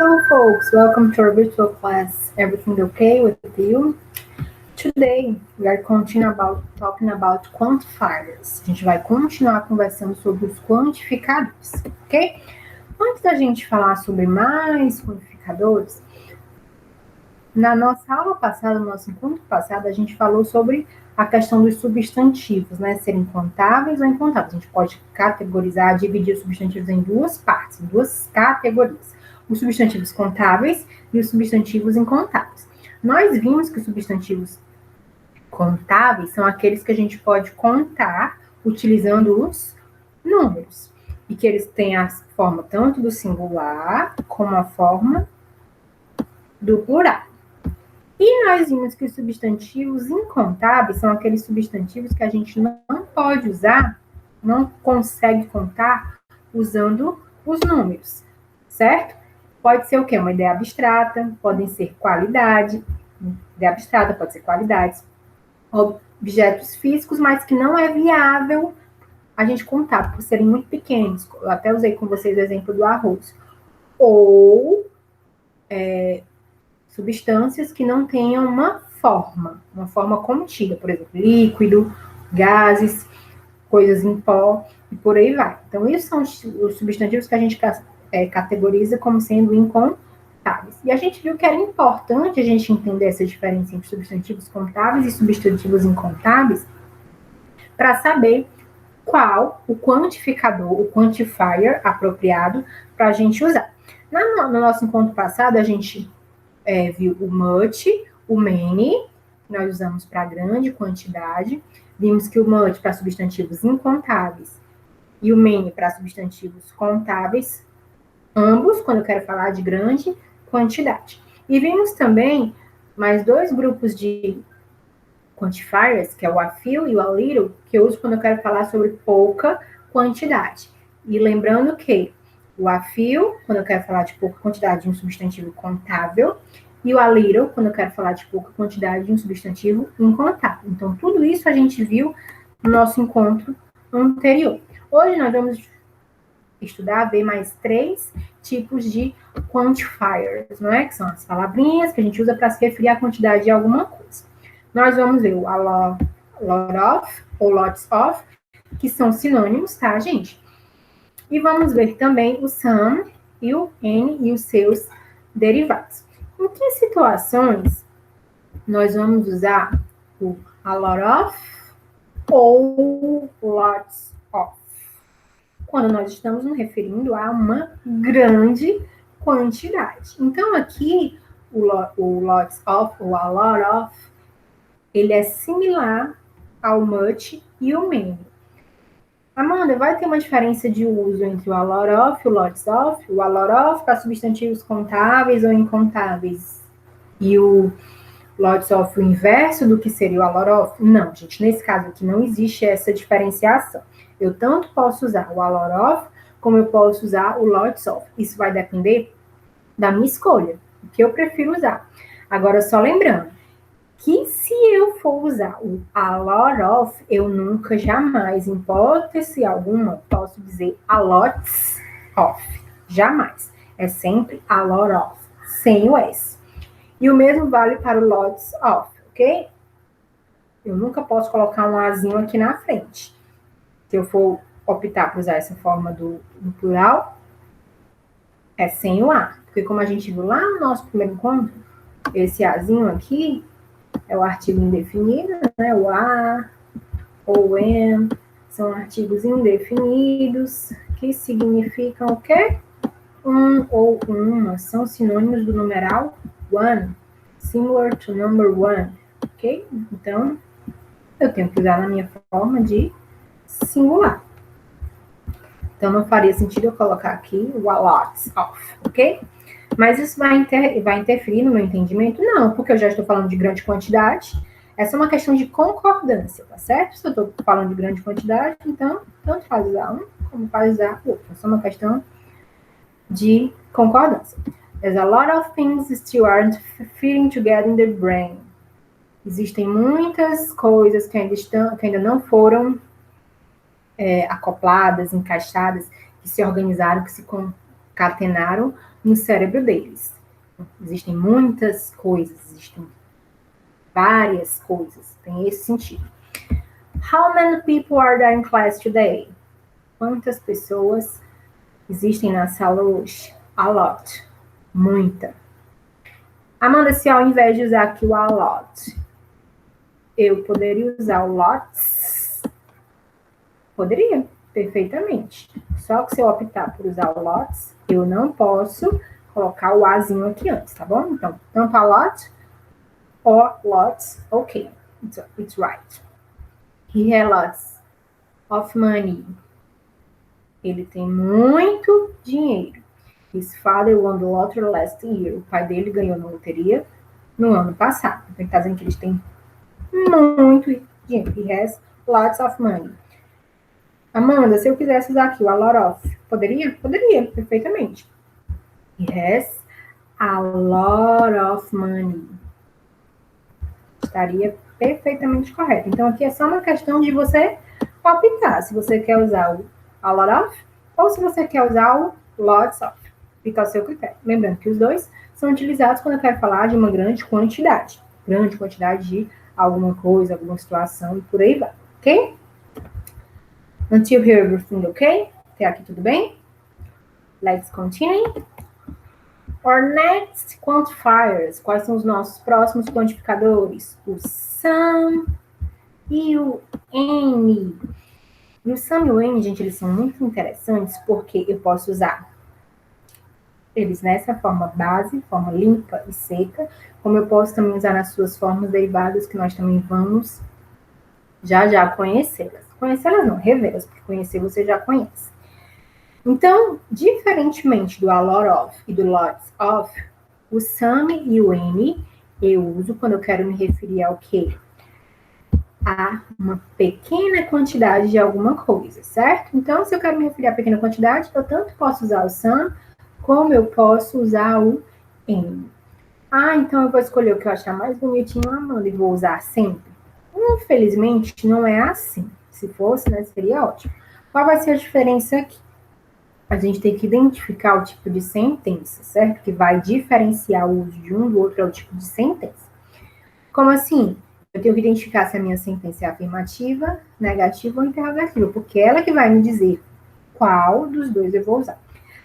Hello folks, welcome to our virtual class. Everything okay with you? Today we are talking about quantifiers. A gente vai continuar conversando sobre os quantificadores, ok? Antes da gente falar sobre mais quantificadores, na nossa aula passada, no nosso encontro passado, a gente falou sobre a questão dos substantivos, né? Serem contáveis ou incontáveis. A gente pode categorizar, dividir os substantivos em duas partes, em duas categorias. Os substantivos contáveis e os substantivos incontáveis. Nós vimos que os substantivos contáveis são aqueles que a gente pode contar utilizando os números. E que eles têm a forma tanto do singular como a forma do plural. E nós vimos que os substantivos incontáveis são aqueles substantivos que a gente não pode usar, não consegue contar usando os números, certo? Pode ser o quê? Uma ideia abstrata, podem ser qualidade, ideia abstrata pode ser qualidades, objetos físicos, mas que não é viável a gente contar, por serem muito pequenos. Eu até usei com vocês o exemplo do arroz. Ou substâncias que não tenham uma forma contida, por exemplo, líquido, gases, coisas em pó e por aí vai. Então, esses são os substantivos que a gente categoriza como sendo incontáveis. E a gente viu que era importante a gente entender essa diferença entre substantivos contáveis e substantivos incontáveis para saber qual o quantificador, o quantifier apropriado para a gente usar. No nosso encontro passado, a gente viu o much, o many, nós usamos para grande quantidade. Vimos que o much para substantivos incontáveis e o many para substantivos contáveis, ambos quando eu quero falar de grande quantidade. E vimos também mais dois grupos de quantifiers, que é o a few e o a little, que eu uso quando eu quero falar sobre pouca quantidade. E lembrando que o a few, quando eu quero falar de pouca quantidade de um substantivo contável, e o a little, quando eu quero falar de pouca quantidade de um substantivo incontável. Então, tudo isso a gente viu no nosso encontro anterior. Hoje nós vamos ver mais 3 tipos de quantifiers, não é? Que são as palavrinhas que a gente usa para se referir à quantidade de alguma coisa. Nós vamos ver o a lot of, ou lots of, que são sinônimos, tá, gente? E vamos ver também o some e o any e os seus derivados. Em que situações nós vamos usar o a lot of ou lots of? Quando nós estamos nos referindo a uma grande quantidade. Então, aqui, o lots of ou a lot of, ele é similar ao much e o many. Amanda, vai ter uma diferença de uso entre o a lot of e o lots of? O a lot of para substantivos contáveis ou incontáveis? E o lots of o inverso do que seria o a lot of? Não, gente, nesse caso aqui não existe essa diferenciação. Eu tanto posso usar o a lot of, como eu posso usar o lots of. Isso vai depender da minha escolha, o que eu prefiro usar. Agora, só lembrando, que se eu for usar o a lot of, eu nunca, jamais, em hipótese alguma, posso dizer a lots of. Jamais. É sempre a lot of, sem o S. E o mesmo vale para o lots of, ok? Eu nunca posso colocar um azinho aqui na frente. Se eu for optar por usar essa forma do plural, é sem o A. Porque como a gente viu lá no nosso primeiro encontro, esse azinho aqui é o artigo indefinido, né? O a, ou am, são artigos indefinidos que significam o quê? Um ou uma, são sinônimos do numeral one, similar to number one, ok? Então, eu tenho que usar na minha forma de singular. Então, não faria sentido eu colocar aqui o a lots of, ok? Mas isso vai interferir no meu entendimento? Não, porque eu já estou falando de grande quantidade. Essa é uma questão de concordância, tá certo? Se eu estou falando de grande quantidade, então, tanto faz usar um, como faz usar o outro. É só uma questão de concordância. There's a lot of things still aren't fitting together in the brain. Existem muitas coisas que ainda não foram acopladas, encaixadas, que se organizaram, que se concatenaram no cérebro deles. Existem muitas coisas, existem várias coisas, tem esse sentido. How many people are there in class today? Quantas pessoas existem na sala hoje? A lot. Muita. Amanda, se ao invés de usar aqui o a lot, eu poderia usar o lots? Poderia, perfeitamente. Só que se eu optar por usar o lots, eu não posso colocar o azinho aqui antes, tá bom? Então, tanto a lot or lots, ok. It's right. He has lots of money. Ele tem muito dinheiro. His father won the lottery last year. O pai dele ganhou na loteria no ano passado. Então, ele está dizendo que eles têm muito dinheiro. He has lots of money. Amanda, se eu quisesse usar aqui o a lot of, poderia? Poderia, perfeitamente. He has a lot of money. Estaria perfeitamente correto. Então, aqui é só uma questão de você optar. Se você quer usar o a lot of, ou se você quer usar o lots of. Fica ao seu critério. Lembrando que os dois são utilizados quando eu quero falar de uma grande quantidade. Grande quantidade de alguma coisa, alguma situação e por aí vai. Ok? Until here, everything okay? Até aqui tudo bem? Let's continue. Our next quantifiers. Quais são os nossos próximos quantificadores? O sum e o n. E o sum e o n, gente, eles são muito interessantes porque eu posso usar eles nessa forma base, forma limpa e seca, como eu posso também usar nas suas formas derivadas, que nós também vamos já conhecê-las. Conhecê-las não, revê-las, porque conhecer você já conhece. Então, diferentemente do a lot of e do lots of, o sum e o n eu uso quando eu quero me referir ao quê? A uma pequena quantidade de alguma coisa, certo? Então, se eu quero me referir a pequena quantidade, eu tanto posso usar o sum, como eu posso usar o n. Ah, então eu vou escolher o que eu achar mais bonitinho, Amanda, e vou usar sempre. Infelizmente, não é assim. Se fosse, né, seria ótimo. Qual vai ser a diferença aqui? A gente tem que identificar o tipo de sentença, certo? Que vai diferenciar o uso de um do outro é o tipo de sentença. Como assim? Eu tenho que identificar se a minha sentença é afirmativa, negativa ou interrogativa, porque ela que vai me dizer qual dos dois eu vou usar.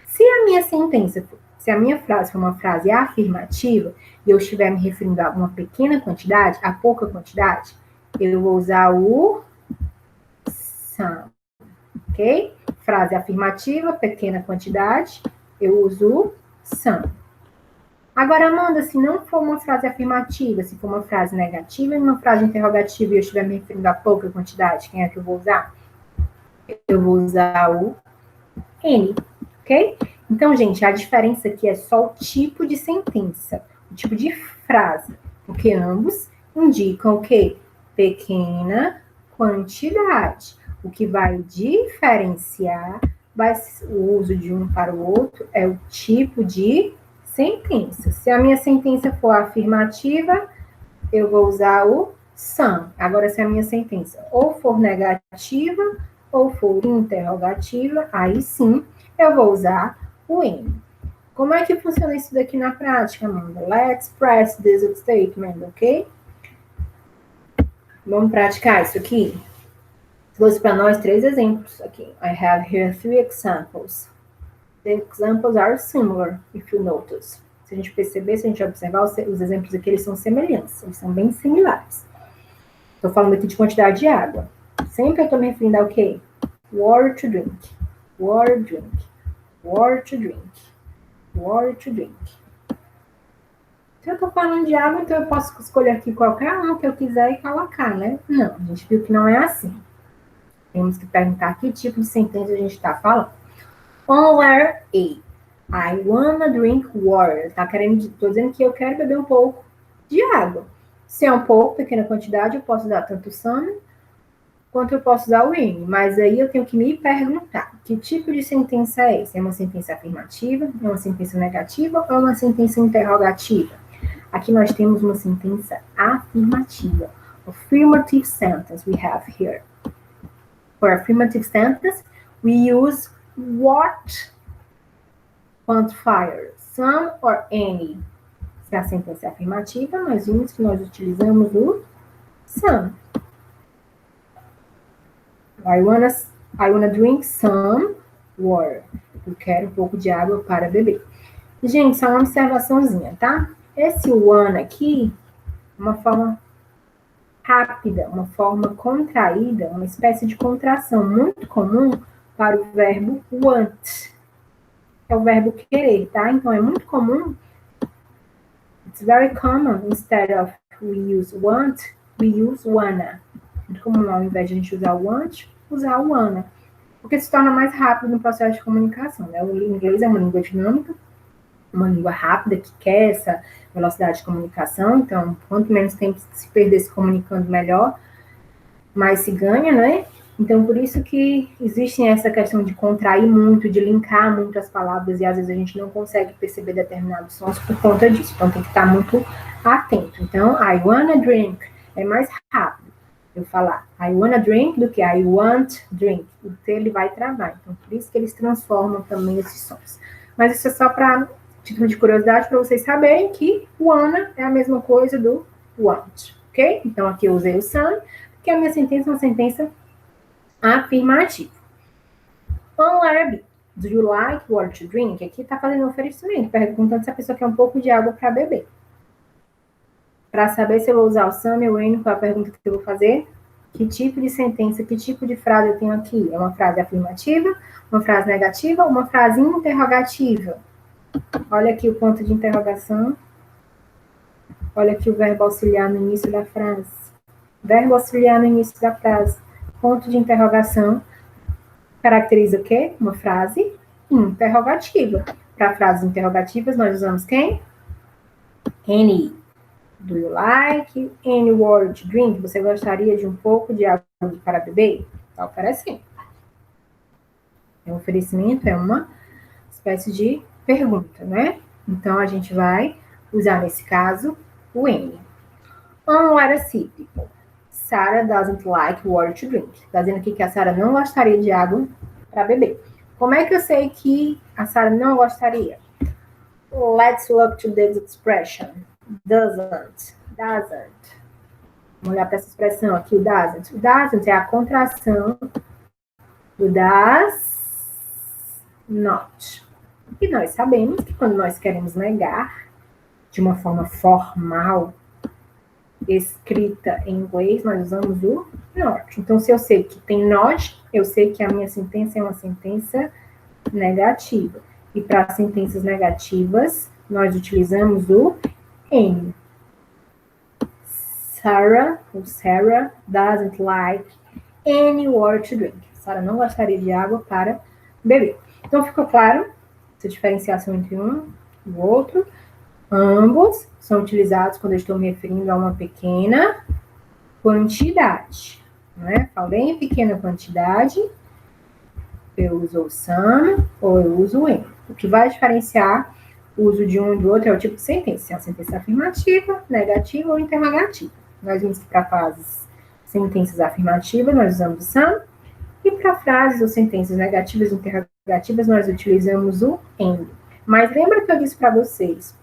Se a minha sentença, se a minha frase for uma frase afirmativa e eu estiver me referindo a uma pequena quantidade, a pouca quantidade, eu vou usar o some, ok? Frase afirmativa, pequena quantidade, eu uso o some. Agora, Amanda, se não for uma frase afirmativa, se for uma frase negativa e uma frase interrogativa e eu estiver me referindo a pouca quantidade, quem é que eu vou usar? Eu vou usar o N, ok? Então, gente, a diferença aqui é só o tipo de sentença, o tipo de frase, porque ambos indicam o quê? Pequena quantidade. O que vai diferenciar o uso de um para o outro é o tipo de sentença. Se a minha sentença for afirmativa, eu vou usar o some. Agora, se a minha sentença ou for negativa ou for interrogativa, aí sim eu vou usar o N. Como é que funciona isso daqui na prática, Amanda? Let's press this statement, ok? Vamos praticar isso aqui? Trouxe para nós 3 exemplos aqui. I have here 3 examples. The examples are similar, if you notice. Se a gente perceber, se a gente observar, os exemplos aqui, eles são semelhantes, eles são bem similares. Estou falando aqui de quantidade de água. Sempre eu estou me referindo ao quê? Water to drink. Water, drink. Water to drink. Water to drink. Se eu estou falando de água, então eu posso escolher aqui qualquer um que eu quiser e colocar, né? Não, a gente viu que não é assim. Temos que perguntar que tipo de sentença a gente está falando. On letter A. I wanna drink water. Tô dizendo que eu quero beber um pouco de água. Se é um pouco, pequena quantidade, eu posso usar tanto o some quanto eu posso usar o N. Mas aí eu tenho que me perguntar que tipo de sentença é essa? É uma sentença afirmativa? É uma sentença negativa? Ou é uma sentença interrogativa? Aqui nós temos uma sentença afirmativa. Affirmative sentence we have here. For affirmative sentence, we use what quantifier, some or any. Se a sentença é afirmativa, nós vimos que nós utilizamos o some. I wanna drink some water. Eu quero um pouco de água para beber. Gente, só uma observaçãozinha, tá? Esse wanna aqui, uma forma rápida, uma forma contraída, uma espécie de contração muito comum para o verbo want. É o verbo querer, tá? Então, é muito comum. It's very common, instead of we use want, we use wanna. Muito comum, ao invés de a gente usar want, usar o wanna. Porque se torna mais rápido no processo de comunicação, né? O inglês é uma língua dinâmica, uma língua rápida, que quer essa velocidade de comunicação. Então, quanto menos tempo se perder se comunicando, melhor, mais se ganha, né? Então, por isso que existe essa questão de contrair muito, de linkar muito as palavras, e às vezes a gente não consegue perceber determinados sons por conta disso. Então, tem que estar muito atento. Então, I wanna drink é mais rápido eu falar I wanna drink do que I want drink. O T ele vai travar. Então, por isso que eles transformam também esses sons. Mas isso é só para título de curiosidade, para vocês saberem que wanna é a mesma coisa do want, ok? Então, aqui eu usei o some, porque a minha sentença é uma sentença afirmativa. On letter B, do you like water to drink? Aqui está fazendo um oferecimento, perguntando se a pessoa quer um pouco de água para beber. Para saber se eu vou usar o some ou o qual é a pergunta que eu vou fazer? Que tipo de sentença, que tipo de frase eu tenho aqui? É uma frase afirmativa, uma frase negativa ou uma frase interrogativa? Olha aqui o ponto de interrogação. Olha aqui o verbo auxiliar no início da frase. Verbo auxiliar no início da frase. Ponto de interrogação caracteriza o quê? Uma frase interrogativa. Para frases interrogativas, nós usamos quem? Any. Do you like any water to drink? Você gostaria de um pouco de água para beber? Está oferecendo. É um oferecimento, é uma espécie de pergunta, né? Então, a gente vai usar, nesse caso, o any. On letter C, people. Sarah doesn't like water to drink. Está dizendo aqui que a Sarah não gostaria de água para beber. Como é que eu sei que a Sarah não gostaria? Let's look to this expression. Doesn't. Vamos olhar para essa expressão aqui, o doesn't. O doesn't é a contração do does not. E nós sabemos que quando nós queremos negar de uma forma formal, escrita em inglês, nós usamos o not. Então, se eu sei que tem not, eu sei que a minha sentença é uma sentença negativa. E para sentenças negativas, nós utilizamos o any. Sarah doesn't like any water to drink. Sarah não gostaria de água para beber. Então, ficou claro essa diferenciação entre um e o outro. Ambos são utilizados quando eu estou me referindo a uma pequena quantidade. Né? Falei em pequena quantidade, eu uso o some ou eu uso o any. O que vai diferenciar o uso de um e do outro é o tipo de sentença. É uma sentença afirmativa, negativa ou interrogativa. Nós vimos que para frases, sentenças afirmativas, nós usamos o some. E para frases ou sentenças negativas ou interrogativas, nós utilizamos o and. Mas lembra que eu disse para vocês,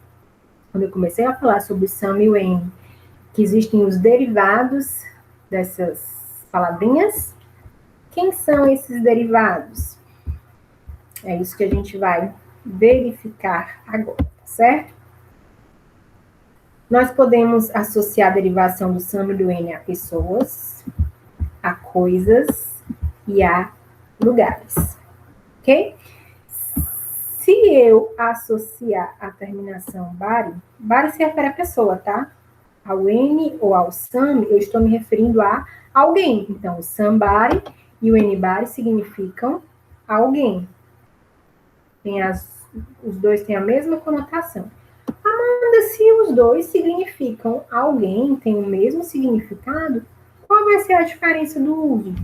quando eu comecei a falar sobre o some e o and, que existem os derivados dessas palavrinhas? Quem são esses derivados? É isso que a gente vai verificar agora, certo? Nós podemos associar a derivação do some e do and a pessoas, a coisas e a lugares, ok? Se eu associar a terminação body se refere à pessoa, tá? Ao N ou ao some, eu estou me referindo a alguém. Então, o somebody e o anybody significam alguém. Os dois têm a mesma conotação. Amanda, se os dois significam alguém, têm o mesmo significado, qual vai ser a diferença do uso?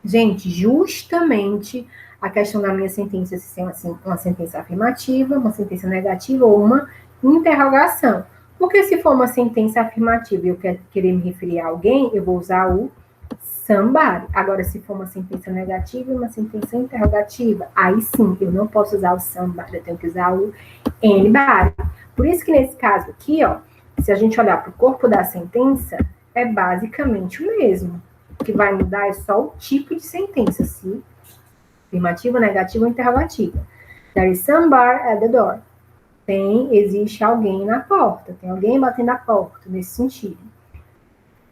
Gente, justamente a questão da minha sentença se ser uma sentença afirmativa, uma sentença negativa ou uma interrogação. Porque se for uma sentença afirmativa e eu querer me referir a alguém, eu vou usar o somebody. Agora, se for uma sentença negativa e uma sentença interrogativa, aí sim, eu não posso usar o somebody, eu tenho que usar o anybody. Por isso que nesse caso aqui, ó, se a gente olhar para o corpo da sentença, é basicamente o mesmo. O que vai mudar é só o tipo de sentença, se afirmativa, negativa ou interrogativa. There is somebody at the door. Existe alguém na porta, tem alguém batendo a porta, nesse sentido.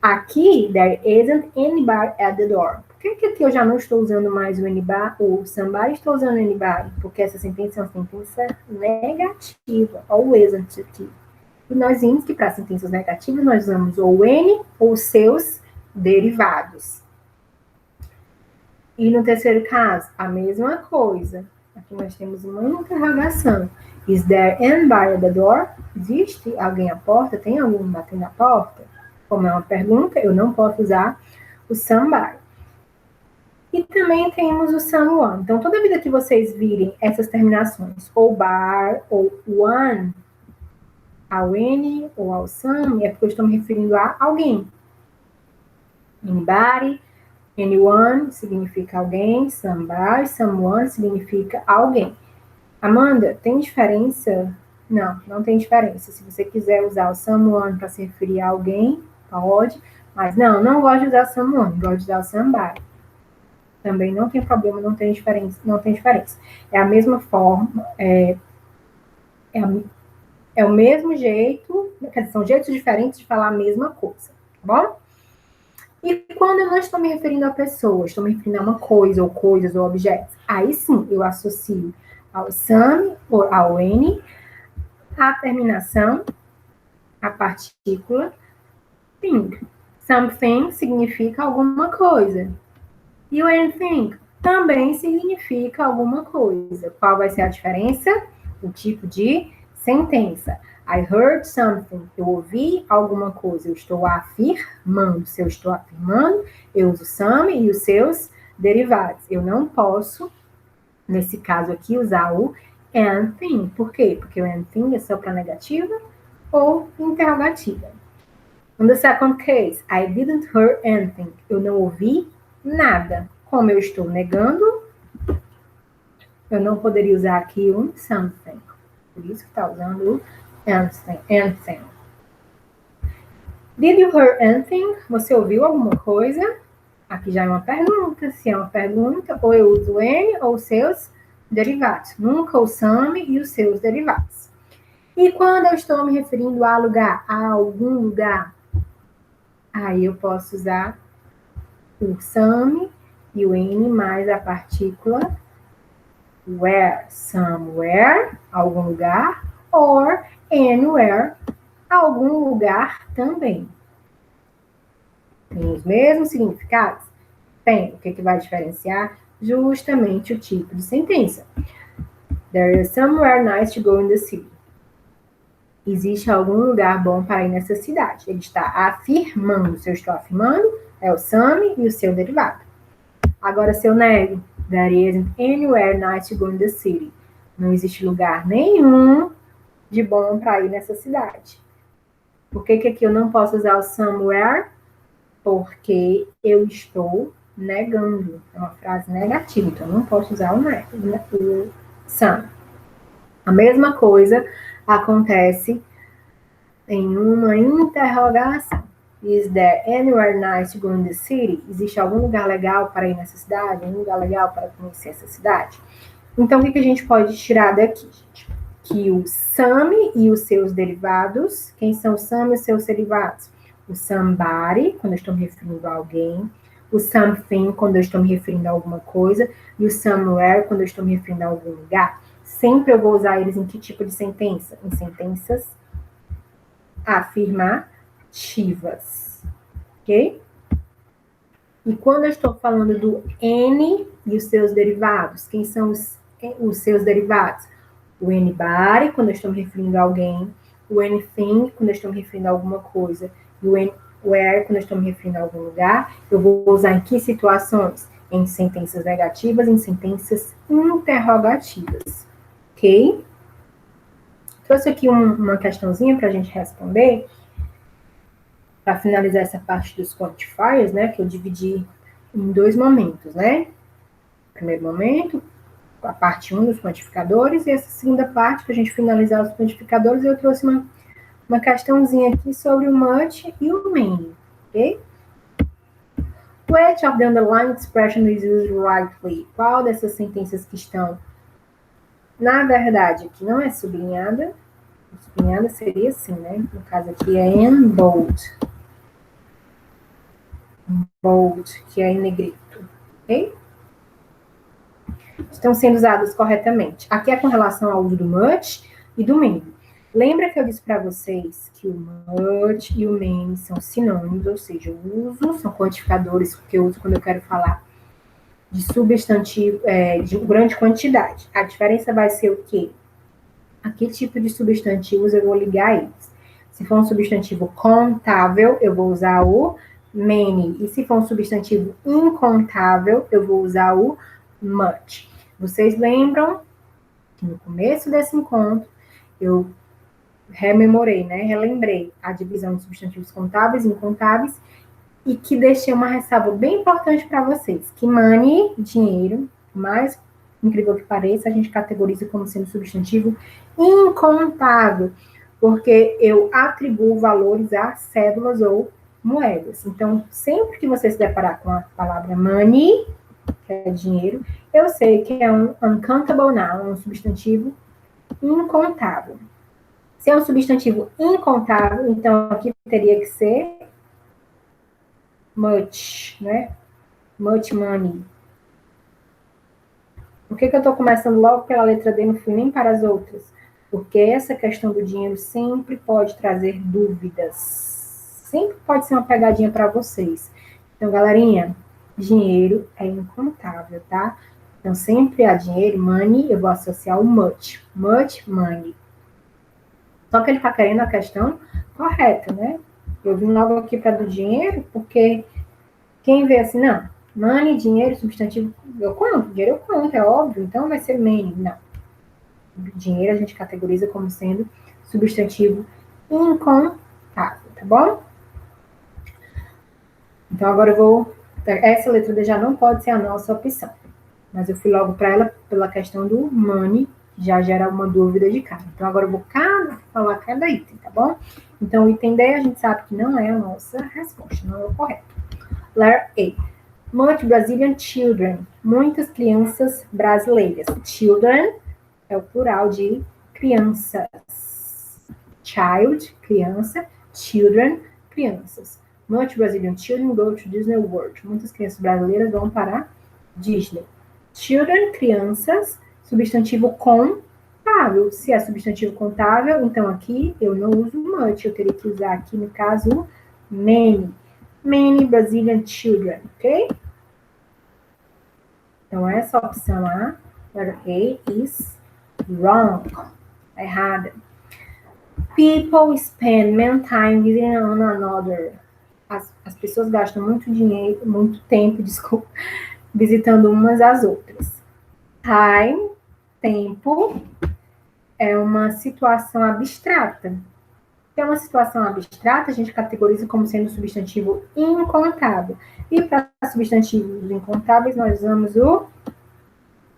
Aqui, there isn't anybody at the door. Por que aqui eu já não estou usando mais o anybody, ou somebody, estou usando anybody? Porque essa sentença é uma sentença negativa, ou isn't aqui. E nós vimos que para sentenças negativas nós usamos ou any ou seus derivados. E no terceiro caso, a mesma coisa. Aqui nós temos uma interrogação. Is there anybody at the door? Existe alguém à porta? Tem alguém batendo na porta? Como é uma pergunta, eu não posso usar o somebody. E também temos o someone. Então, toda vida que vocês virem essas terminações, ou by, ou one, ao any, ou ao some, é porque eu estou me referindo a alguém. Anybody, anyone significa alguém, somebody, someone significa alguém. Amanda, tem diferença? Não, não tem diferença. Se você quiser usar o someone para se referir a alguém, pode. Mas não gosto de usar someone, gosto de usar o somebody. Também não tem problema, não tem diferença. É a mesma forma, é o mesmo jeito, são jeitos diferentes de falar a mesma coisa, tá bom? E quando eu não estou me referindo a pessoas, estou me referindo a uma coisa, ou coisas, ou objetos, aí sim eu associo ao some, ou ao any, a terminação, a partícula thing. Something significa alguma coisa. E o anything também significa alguma coisa. Qual vai ser a diferença? O tipo de sentença. I heard something. Eu ouvi alguma coisa. Eu estou afirmando. Se eu estou afirmando, eu uso some e os seus derivados. Eu não posso, nesse caso aqui, usar o anything. Por quê? Porque o anything é só para negativa ou interrogativa. On the second case, I didn't hear anything. Eu não ouvi nada. Como eu estou negando, eu não poderia usar aqui um something. Por isso que está usando o anything. Did you hear anything? Você ouviu alguma coisa? Aqui já é uma pergunta. Se é uma pergunta, ou eu uso any ou seus derivados. Nunca o some e os seus derivados. E quando eu estou me referindo a lugar, a algum lugar, aí eu posso usar o some e o any mais a partícula where, somewhere, algum lugar, or anywhere, algum lugar também. Tem os mesmos significados? Tem. O que vai diferenciar? Justamente o tipo de sentença. There is somewhere nice to go in the city. Existe algum lugar bom para ir nessa cidade. Ele está afirmando. Se eu estou afirmando, é o some e o seu derivado. Agora, se eu nego, there isn't anywhere nice to go in the city. Não existe lugar nenhum de bom para ir nessa cidade. Por que aqui eu não posso usar o somewhere? Porque eu estou negando. É uma frase negativa, então eu não posso usar o some. A mesma coisa acontece em uma interrogação. Is there anywhere nice to go in the city? Existe algum lugar legal para ir nessa cidade? Algum lugar legal para conhecer essa cidade? Então, o que a gente pode tirar daqui, gente? Que o some e os seus derivados, quem são o some e os seus derivados? O somebody, quando eu estou me referindo a alguém. O something, quando eu estou me referindo a alguma coisa. E o somewhere, quando eu estou me referindo a algum lugar. Sempre eu vou usar eles em que tipo de sentença? Em sentenças afirmativas, ok? E quando eu estou falando do any e os seus derivados, quem são os seus derivados? O anybody, quando eu estou me referindo a alguém, o anything, quando eu estou me referindo a alguma coisa, e o anywhere, quando eu estou me referindo a algum lugar, eu vou usar em que situações? Em sentenças negativas, em sentenças interrogativas, ok? Trouxe aqui uma questãozinha para a gente responder, para finalizar essa parte dos quantifiers, né, que eu dividi em 2 momentos, né? Primeiro momento, a parte 1 dos quantificadores, e essa segunda parte, para a gente finalizar os quantificadores, eu trouxe uma questãozinha aqui sobre o much e o many, ok? Which of the underlying expression is used rightly? Qual dessas sentenças que estão, na verdade, aqui não é sublinhada, sublinhada seria assim, né? No caso aqui é in bold. Bold, que é em negrito, ok? Estão sendo usadas corretamente. Aqui é com relação ao uso do much e do many. Lembra que eu disse para vocês que o much e o many são sinônimos, ou seja, eu uso, são quantificadores que eu uso quando eu quero falar de substantivo, de grande quantidade. A diferença vai ser o quê? A que tipo de substantivos eu vou ligar eles? Se for um substantivo contável, eu vou usar o many. E se for um substantivo incontável, eu vou usar o much. Vocês lembram que no começo desse encontro, eu rememorei, né? Relembrei a divisão de substantivos contáveis e incontáveis e que deixei uma ressalva bem importante para vocês, que money, dinheiro, mais incrível que pareça, a gente categoriza como sendo substantivo incontável, porque eu atribuo valores a cédulas ou moedas. Então, sempre que você se deparar com a palavra money, que é dinheiro, eu sei que é um uncountable noun, um substantivo incontável. Se é um substantivo incontável, então aqui teria que ser much, né? Much money. Por que eu estou começando logo pela letra D, não fui nem para as outras? Porque essa questão do dinheiro sempre pode trazer dúvidas. Sempre pode ser uma pegadinha para vocês. Então, galerinha, dinheiro é incontável, tá? Então, sempre a dinheiro, money, eu vou associar o much. Much money. Só que ele está querendo a questão correta, né? Eu vim logo aqui para do dinheiro, porque quem vê assim, não, money, dinheiro, substantivo, eu conto, dinheiro eu conto, é óbvio, então vai ser many. Não. Dinheiro a gente categoriza como sendo substantivo incontável, tá bom? Então agora eu vou. Essa letra D já não pode ser a nossa opção. Mas eu fui logo para ela pela questão do money, que já gera uma dúvida de cara. Então agora eu vou falar cada item, tá bom? Então o item D a gente sabe que não é a nossa resposta, não é o correto. Letter A. Much Brazilian children. Muitas crianças brasileiras. Children é o plural de crianças. Child, criança. Children, crianças. Much Brazilian children go to Disney World. Muitas crianças brasileiras vão para Disney. Children, crianças. Substantivo contável. Se é substantivo contável, então aqui eu não uso much. Eu teria que usar aqui, no caso, many. Many Brazilian children, ok? Então, essa opção A, letter A, is wrong. Tá errada. People spend many time visiting one another. As pessoas gastam muito dinheiro, muito tempo, desculpa, visitando umas às outras. Time, tempo, é uma situação abstrata. Se é uma situação abstrata, a gente categoriza como sendo substantivo incontável. E para substantivos incontáveis, nós usamos o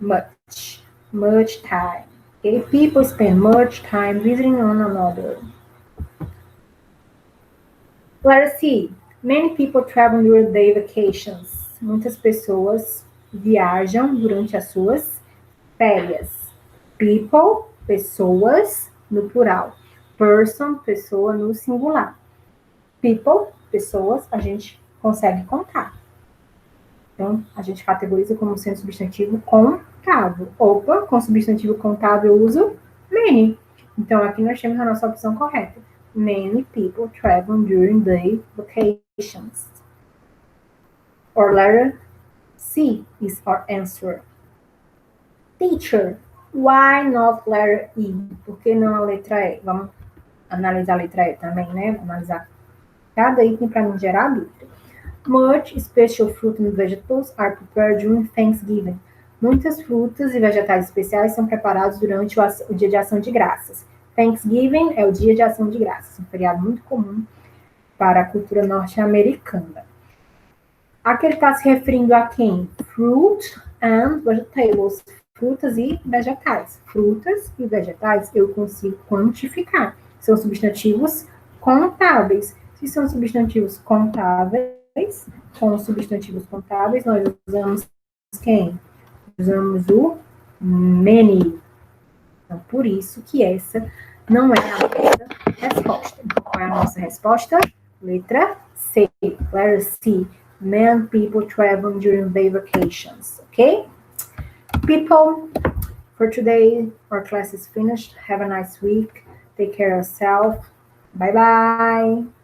much. Much time. Okay? People spend much time visiting one another. Letter C. Many people travel during their vacations. Muitas pessoas viajam durante as suas férias. People, pessoas, no plural. Person, pessoa no singular. People, pessoas, a gente consegue contar. Então, a gente categoriza como sendo substantivo contável. Opa, com substantivo contável eu uso many. Então, aqui nós temos a nossa opção correta. Many people travel during their vacations. Or letter C is our answer. Teacher, why not letter E? Por que não a letra E? Vamos analisar a letra E também, né? Vamos analisar cada item para não gerar dúvida. Much special fruit and vegetables are prepared during Thanksgiving. Muitas frutas e vegetais especiais são preparados durante o dia de ação de graças. Thanksgiving é o dia de ação de graças, um feriado muito comum para a cultura norte-americana. Aqui ele está se referindo a quem? Fruit and vegetables. Frutas e vegetais. Frutas e vegetais eu consigo quantificar. São substantivos contáveis. Se são substantivos contáveis, com substantivos contáveis, nós usamos quem? Usamos o many. Então, por isso que essa não é a nossa resposta. Então, qual é a nossa resposta? Letra C. Letter C. Many people traveling during their vacations. Okay? People, for today, our class is finished. Have a nice week. Take care of yourself. Bye-bye.